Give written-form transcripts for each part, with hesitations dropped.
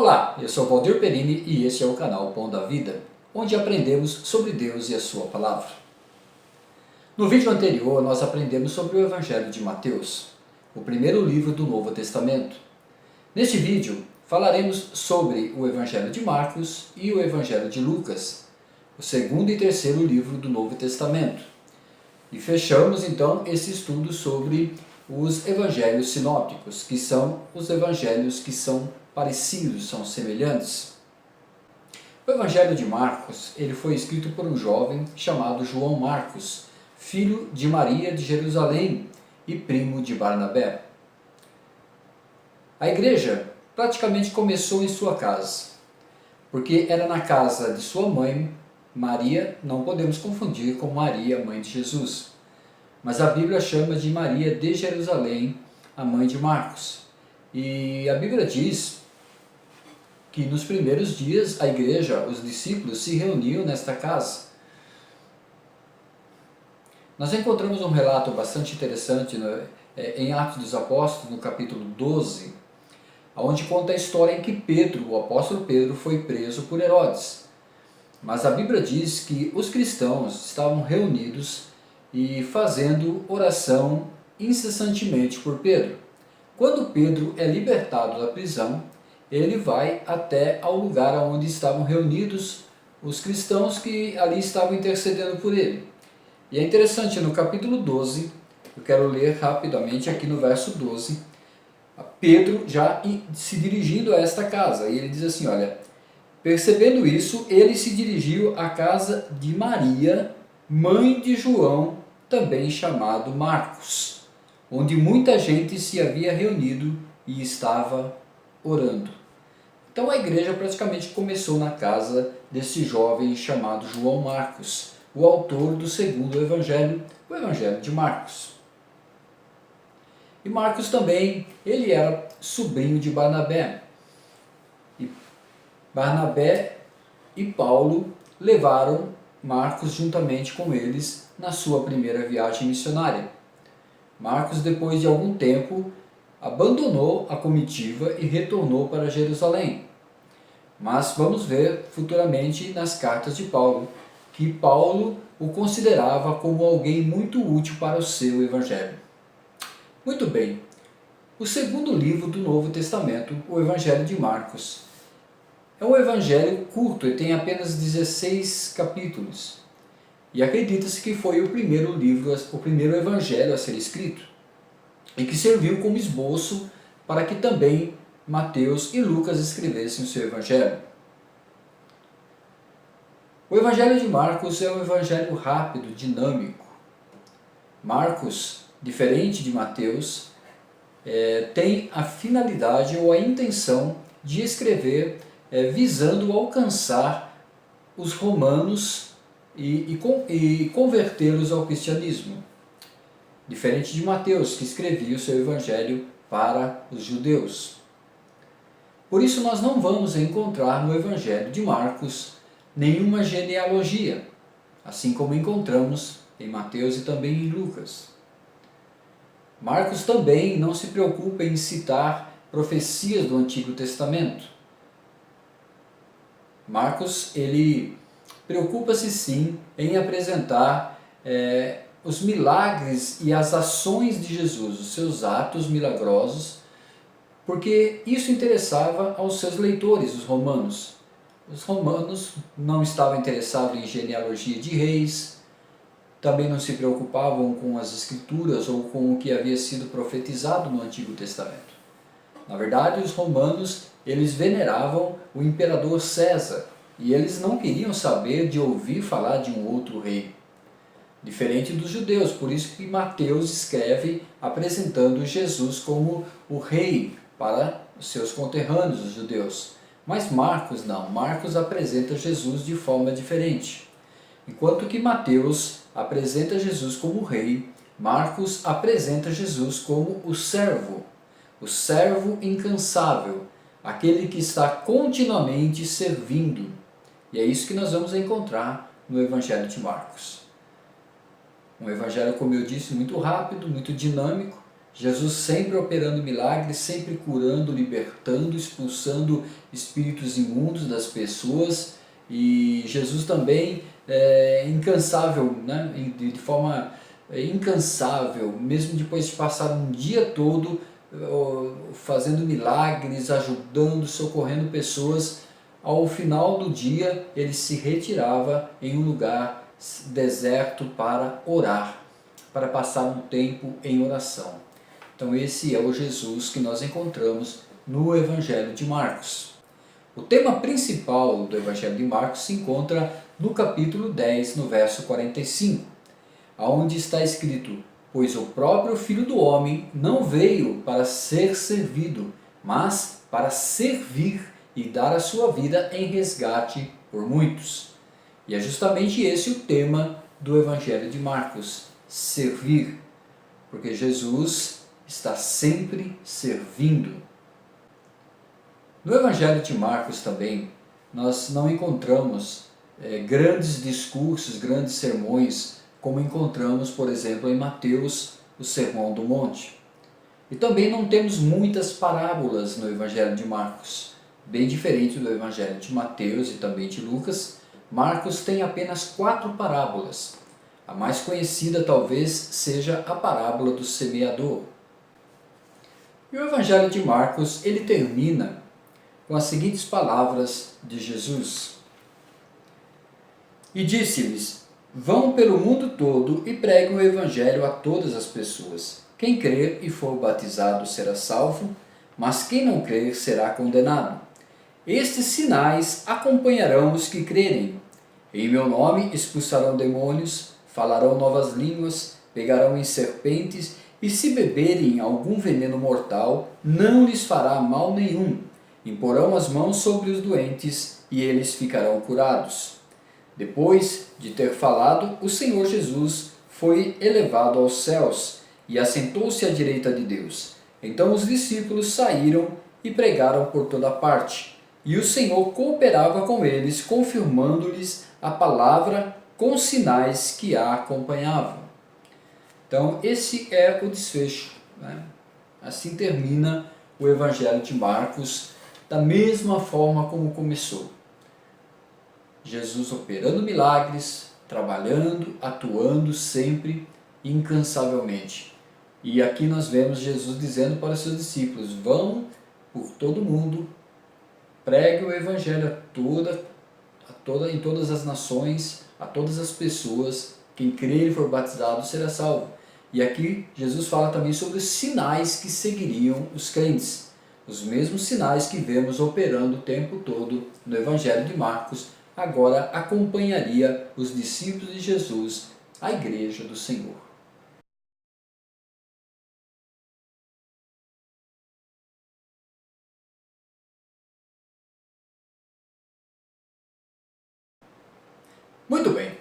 Olá, eu sou Valdir Perini e este é o canal Pão da Vida, onde aprendemos sobre Deus e a sua palavra. No vídeo anterior nós aprendemos sobre o Evangelho de Mateus, o primeiro livro do Novo Testamento. Neste vídeo falaremos sobre o Evangelho de Marcos e o Evangelho de Lucas, o segundo e terceiro livro do Novo Testamento. E fechamos então esse estudo sobre os evangelhos sinópticos, que são os evangelhos que são parecidos, são semelhantes. O Evangelho de Marcos, ele foi escrito por um jovem chamado João Marcos, filho de Maria de Jerusalém e primo de Barnabé. A igreja praticamente começou em sua casa, porque era na casa de sua mãe, Maria, não podemos confundir com Maria, mãe de Jesus. Mas a Bíblia chama de Maria de Jerusalém, a mãe de Marcos. E a Bíblia diz que nos primeiros dias a igreja, os discípulos, se reuniam nesta casa. Nós encontramos um relato bastante interessante em Atos dos Apóstolos, no capítulo 12, onde conta a história em que Pedro, o apóstolo Pedro, foi preso por Herodes. Mas a Bíblia diz que os cristãos estavam reunidos e fazendo oração incessantemente por Pedro. Quando Pedro é libertado da prisão, ele vai até ao lugar onde estavam reunidos os cristãos que ali estavam intercedendo por ele. E é interessante, no capítulo 12, eu quero ler rapidamente aqui no verso 12, Pedro já se dirigindo a esta casa, e ele diz assim, olha: percebendo isso, ele se dirigiu à casa de Maria, mãe de João, também chamado Marcos, onde muita gente se havia reunido e estava orando. Então a igreja praticamente começou na casa desse jovem chamado João Marcos, o autor do segundo evangelho, o Evangelho de Marcos. E Marcos também, ele era sobrinho de Barnabé. Barnabé e Paulo levaram Marcos juntamente com eles na sua primeira viagem missionária. Marcos, depois de algum tempo, abandonou a comitiva e retornou para Jerusalém. Mas vamos ver futuramente nas cartas de Paulo, que Paulo o considerava como alguém muito útil para o seu evangelho. Muito bem, o segundo livro do Novo Testamento, o Evangelho de Marcos, é um evangelho curto e tem apenas 16 capítulos. E acredita-se que foi o primeiro livro, o primeiro evangelho a ser escrito. E que serviu como esboço para que também Mateus e Lucas escrevessem o seu evangelho. O Evangelho de Marcos é um evangelho rápido, dinâmico. Marcos, diferente de Mateus, tem a finalidade ou a intenção de escrever visando alcançar os romanos e convertê-los ao cristianismo. Diferente de Mateus, que escrevia o seu evangelho para os judeus. Por isso nós não vamos encontrar no Evangelho de Marcos nenhuma genealogia, assim como encontramos em Mateus e também em Lucas. Marcos também não se preocupa em citar profecias do Antigo Testamento. Marcos, ele preocupa-se sim em apresentar os milagres e as ações de Jesus, os seus atos milagrosos, porque isso interessava aos seus leitores, os romanos. Os romanos não estavam interessados em genealogia de reis, também não se preocupavam com as escrituras ou com o que havia sido profetizado no Antigo Testamento. Na verdade, os romanos, eles veneravam o imperador César e eles não queriam saber de ouvir falar de um outro rei. Diferente dos judeus, por isso que Mateus escreve apresentando Jesus como o rei para os seus conterrâneos, os judeus. Mas Marcos não, Marcos apresenta Jesus de forma diferente. Enquanto que Mateus apresenta Jesus como rei, Marcos apresenta Jesus como o servo incansável, aquele que está continuamente servindo. E é isso que nós vamos encontrar no Evangelho de Marcos. Um evangelho, como eu disse, muito rápido, muito dinâmico, Jesus sempre operando milagres, sempre curando, libertando, expulsando espíritos imundos das pessoas, e Jesus também incansável, né? De forma incansável, mesmo depois de passar um dia todo fazendo milagres, ajudando, socorrendo pessoas. Ao final do dia ele se retirava em um lugar deserto para orar, para passar um tempo em oração. Então esse é o Jesus que nós encontramos no Evangelho de Marcos. O tema principal do Evangelho de Marcos se encontra no capítulo 10, no verso 45, onde está escrito: pois o próprio Filho do Homem não veio para ser servido, mas para servir e dar a sua vida em resgate por muitos. E é justamente esse o tema do Evangelho de Marcos: servir, porque Jesus está sempre servindo. No Evangelho de Marcos também, nós não encontramos grandes discursos, grandes sermões, como encontramos, por exemplo, em Mateus, o Sermão do Monte. E também não temos muitas parábolas no Evangelho de Marcos. Bem diferente do Evangelho de Mateus e também de Lucas, Marcos tem apenas 4 parábolas. A mais conhecida talvez seja a parábola do semeador. E o Evangelho de Marcos, ele termina com as seguintes palavras de Jesus: e disse-lhes: vão pelo mundo todo e preguem o Evangelho a todas as pessoas. Quem crer e for batizado será salvo, mas quem não crer será condenado. Estes sinais acompanharão os que crerem. Em meu nome expulsarão demônios, falarão novas línguas, pegarão em serpentes, e se beberem algum veneno mortal, não lhes fará mal nenhum. Imporão as mãos sobre os doentes e eles ficarão curados. Depois de ter falado, o Senhor Jesus foi elevado aos céus e assentou-se à direita de Deus. Então os discípulos saíram e pregaram por toda parte. E o Senhor cooperava com eles, confirmando-lhes a palavra com sinais que a acompanhavam. Então esse é o desfecho, né? Assim termina o Evangelho de Marcos, da mesma forma como começou. Jesus operando milagres, trabalhando, atuando sempre, incansavelmente. E aqui nós vemos Jesus dizendo para os seus discípulos: vão por todo mundo, pregue o Evangelho em todas as nações, a todas as pessoas. Quem crer e for batizado será salvo. E aqui Jesus fala também sobre os sinais que seguiriam os crentes. Os mesmos sinais que vemos operando o tempo todo no Evangelho de Marcos, agora acompanharia os discípulos de Jesus, a Igreja do Senhor. Muito bem.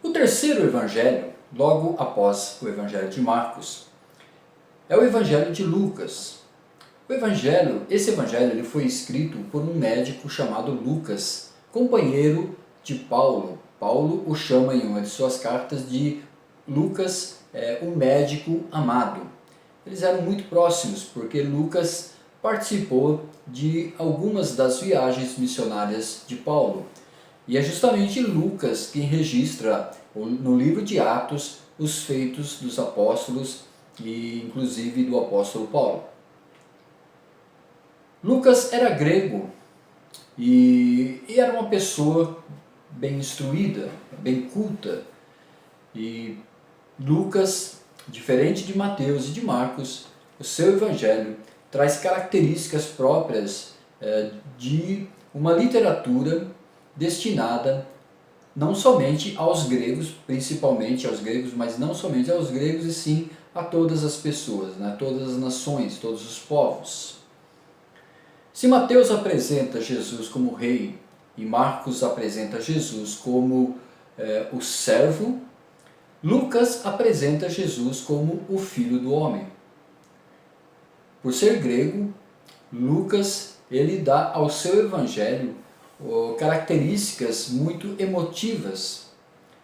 O terceiro Evangelho, logo após o Evangelho de Marcos, é o Evangelho de Lucas. Esse evangelho ele foi escrito por um médico chamado Lucas, companheiro de Paulo. Paulo o chama em uma de suas cartas de Lucas, o médico amado. Eles eram muito próximos, porque Lucas participou de algumas das viagens missionárias de Paulo. E é justamente Lucas quem registra no livro de Atos os feitos dos apóstolos e inclusive do apóstolo Paulo. Lucas era grego e era uma pessoa bem instruída, bem culta. E Lucas, diferente de Mateus e de Marcos, o seu evangelho traz características próprias de uma literatura destinada não somente aos gregos, principalmente aos gregos, mas não somente aos gregos, e sim a todas as pessoas, né? Todas as nações, todos os povos. Se Mateus apresenta Jesus como rei e Marcos apresenta Jesus como o servo, Lucas apresenta Jesus como o Filho do Homem. Por ser grego, Lucas ele dá ao seu evangelho características muito emotivas.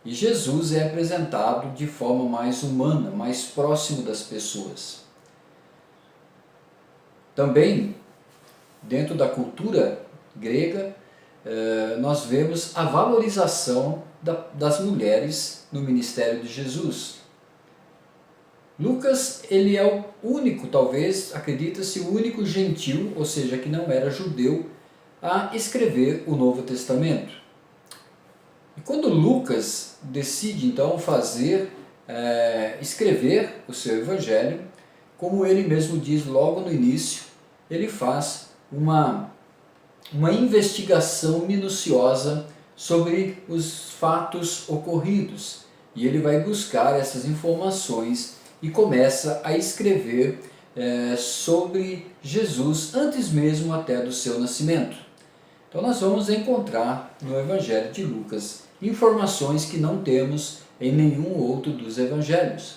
E Jesus é apresentado de forma mais humana, mais próximo das pessoas. Também, dentro da cultura grega, nós vemos a valorização das mulheres no ministério de Jesus. Lucas, ele é o único, talvez, acredita-se, o único gentil, ou seja, que não era judeu, a escrever o Novo Testamento. E quando Lucas decide, então, escrever o seu evangelho, como ele mesmo diz logo no início, ele faz uma investigação minuciosa sobre os fatos ocorridos. E ele vai buscar essas informações e começa a escrever sobre Jesus antes mesmo até do seu nascimento. Então nós vamos encontrar no Evangelho de Lucas informações que não temos em nenhum outro dos evangelhos,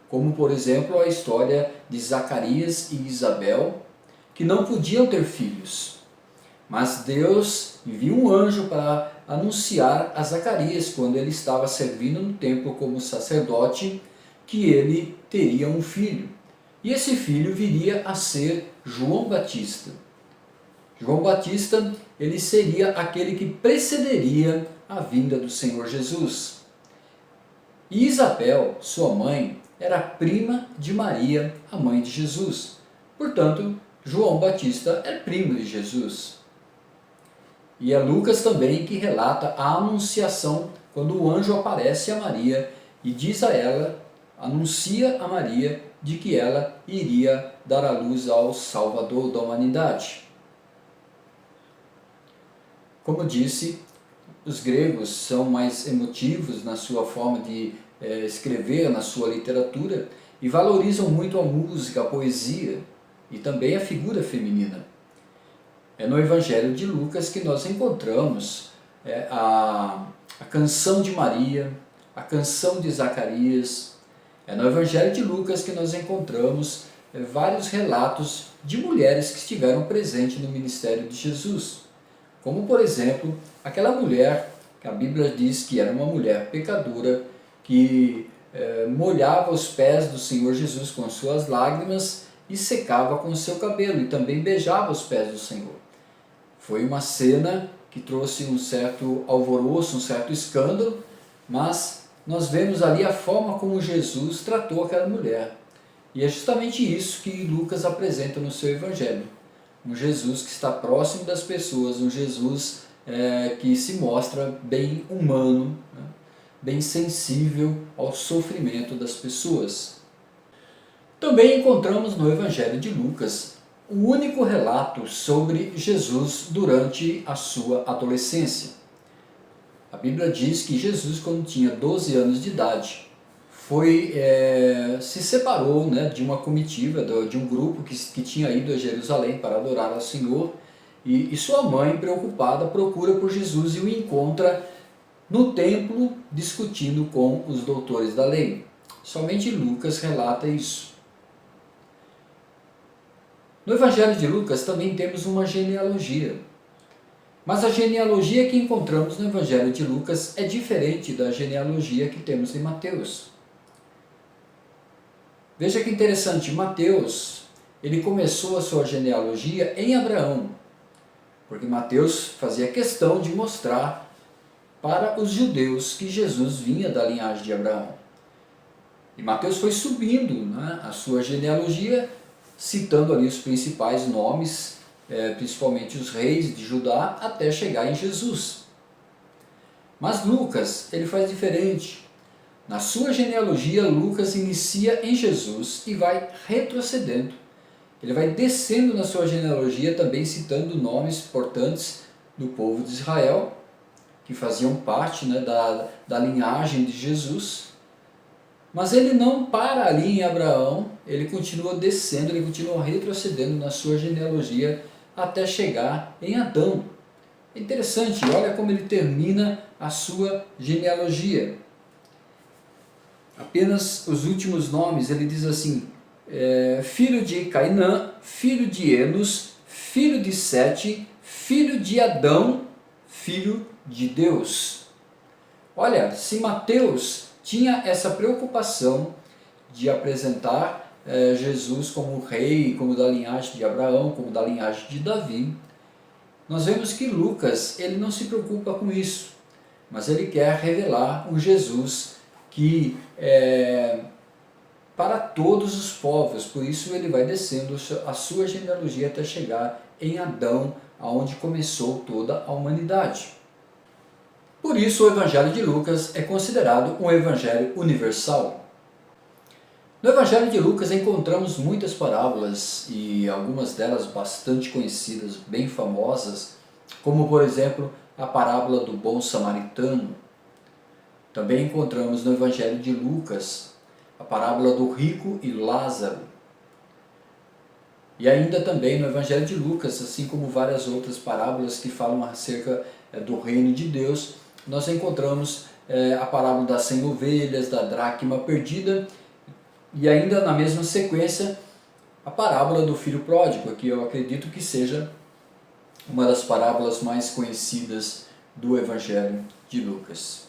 como por exemplo a história de Zacarias e Isabel, que não podiam ter filhos, mas Deus enviou um anjo para anunciar a Zacarias, quando ele estava servindo no templo como sacerdote, que ele teria um filho. E esse filho viria a ser João Batista. João Batista, ele seria aquele que precederia a vinda do Senhor Jesus. E Isabel, sua mãe, era prima de Maria, a mãe de Jesus. Portanto, João Batista é primo de Jesus. E é Lucas também que relata a anunciação, quando o anjo aparece a Maria e diz a ela, anuncia a Maria de que ela iria dar à luz ao Salvador da humanidade. Como disse, os gregos são mais emotivos na sua forma de escrever, na sua literatura, e valorizam muito a música, a poesia e também a figura feminina. É no Evangelho de Lucas que nós encontramos a canção de Maria, a canção de Zacarias. É no Evangelho de Lucas que nós encontramos vários relatos de mulheres que estiveram presentes no ministério de Jesus. Como, por exemplo, aquela mulher que a Bíblia diz que era uma mulher pecadora, que molhava os pés do Senhor Jesus com suas lágrimas e secava com o seu cabelo, e também beijava os pés do Senhor. Foi uma cena que trouxe um certo alvoroço, um certo escândalo, mas nós vemos ali a forma como Jesus tratou aquela mulher. E é justamente isso que Lucas apresenta no seu Evangelho. Um Jesus que está próximo das pessoas, um Jesus que se mostra bem humano, né? Bem sensível ao sofrimento das pessoas. Também encontramos no Evangelho de Lucas o único relato sobre Jesus durante a sua adolescência. A Bíblia diz que Jesus, quando tinha 12 anos de idade, se separou, né, de uma comitiva, de um grupo que tinha ido a Jerusalém para adorar ao Senhor, e sua mãe, preocupada, procura por Jesus e o encontra no templo discutindo com os doutores da lei. Somente Lucas relata isso. No Evangelho de Lucas também temos uma genealogia. Mas a genealogia que encontramos no Evangelho de Lucas é diferente da genealogia que temos em Mateus. Veja que interessante, Mateus, ele começou a sua genealogia em Abraão, porque Mateus fazia questão de mostrar para os judeus que Jesus vinha da linhagem de Abraão. E Mateus foi subindo, né, a sua genealogia, citando ali os principais nomes, principalmente os reis de Judá, até chegar em Jesus. Mas Lucas, ele faz diferente. Na sua genealogia, Lucas inicia em Jesus e vai retrocedendo. Ele vai descendo na sua genealogia, também citando nomes importantes do povo de Israel, que faziam parte, né, da linhagem de Jesus. Mas ele não para ali em Abraão, ele continua descendo, ele continua retrocedendo na sua genealogia até chegar em Adão. É interessante, olha como ele termina a sua genealogia. Apenas os últimos nomes, ele diz assim, filho de Cainã, filho de Enos, filho de Sete, filho de Adão, filho de Deus. Olha, se Mateus tinha essa preocupação de apresentar Jesus como rei, como da linhagem de Abraão, como da linhagem de Davi, nós vemos que Lucas ele não se preocupa com isso, mas ele quer revelar um Jesus que é para todos os povos, por isso ele vai descendo a sua genealogia até chegar em Adão, aonde começou toda a humanidade. Por isso o Evangelho de Lucas é considerado um evangelho universal. No Evangelho de Lucas encontramos muitas parábolas e algumas delas bastante conhecidas, bem famosas, como por exemplo a parábola do bom samaritano. Também encontramos no Evangelho de Lucas a parábola do rico e Lázaro. E ainda também no Evangelho de Lucas, assim como várias outras parábolas que falam acerca do reino de Deus, nós encontramos a parábola das 100 ovelhas, da dracma perdida, e ainda na mesma sequência a parábola do filho pródigo, que eu acredito que seja uma das parábolas mais conhecidas do Evangelho de Lucas.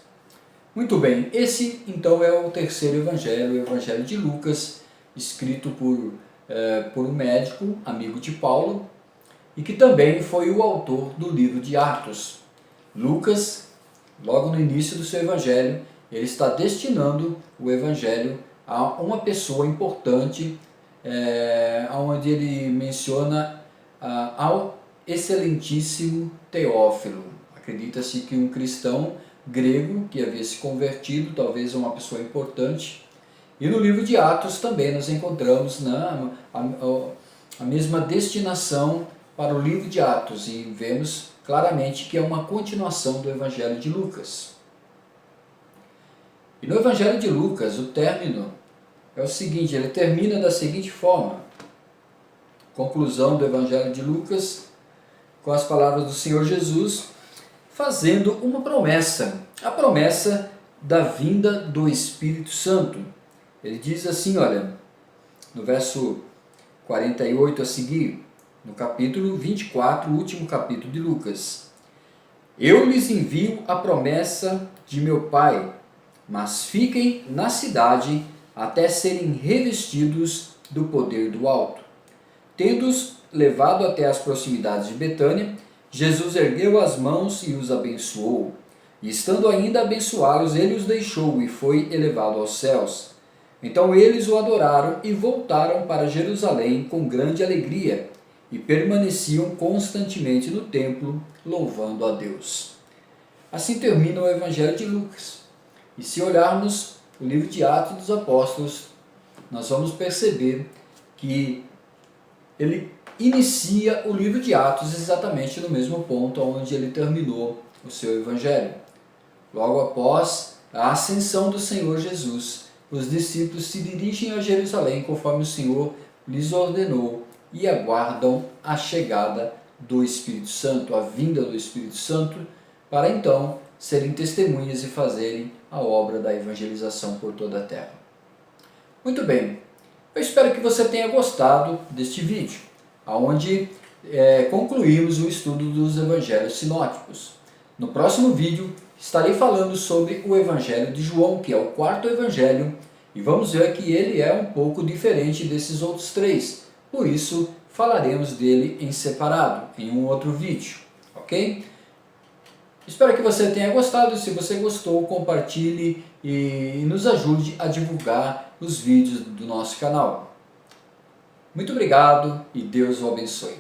Muito bem, esse então é o terceiro evangelho, o Evangelho de Lucas, escrito por um médico, amigo de Paulo, e que também foi o autor do livro de Atos. Lucas, logo no início do seu evangelho, ele está destinando o evangelho a uma pessoa importante, onde ele menciona ao excelentíssimo Teófilo. Acredita-se que um cristão grego que havia se convertido, talvez uma pessoa importante. E no livro de Atos também nós encontramos a mesma destinação para o livro de Atos, e vemos claramente que é uma continuação do Evangelho de Lucas. E no Evangelho de Lucas, o término é o seguinte, ele termina da seguinte forma: conclusão do Evangelho de Lucas, com as palavras do Senhor Jesus, fazendo uma promessa, a promessa da vinda do Espírito Santo. Ele diz assim, olha, no verso 48 a seguir, no capítulo 24, o último capítulo de Lucas: Eu lhes envio a promessa de meu Pai, mas fiquem na cidade até serem revestidos do poder do alto. Tendo-os levado até as proximidades de Betânia, Jesus ergueu as mãos e os abençoou. E estando ainda a abençoá-los, ele os deixou e foi elevado aos céus. Então eles o adoraram e voltaram para Jerusalém com grande alegria, e permaneciam constantemente no templo, louvando a Deus. Assim termina o Evangelho de Lucas. E se olharmos o livro de Atos dos Apóstolos, nós vamos perceber que ele inicia o livro de Atos exatamente no mesmo ponto onde ele terminou o seu Evangelho. Logo após a ascensão do Senhor Jesus, os discípulos se dirigem a Jerusalém conforme o Senhor lhes ordenou e aguardam a chegada do Espírito Santo, a vinda do Espírito Santo, para então serem testemunhas e fazerem a obra da evangelização por toda a terra. Muito bem, eu espero que você tenha gostado deste vídeo, onde concluímos o estudo dos evangelhos sinóticos. No próximo vídeo estarei falando sobre o Evangelho de João, que é o quarto evangelho, e vamos ver que ele é um pouco diferente desses outros três, por isso falaremos dele em separado, em um outro vídeo, ok? Espero que você tenha gostado. Se você gostou, compartilhe e nos ajude a divulgar os vídeos do nosso canal. Muito obrigado e Deus o abençoe.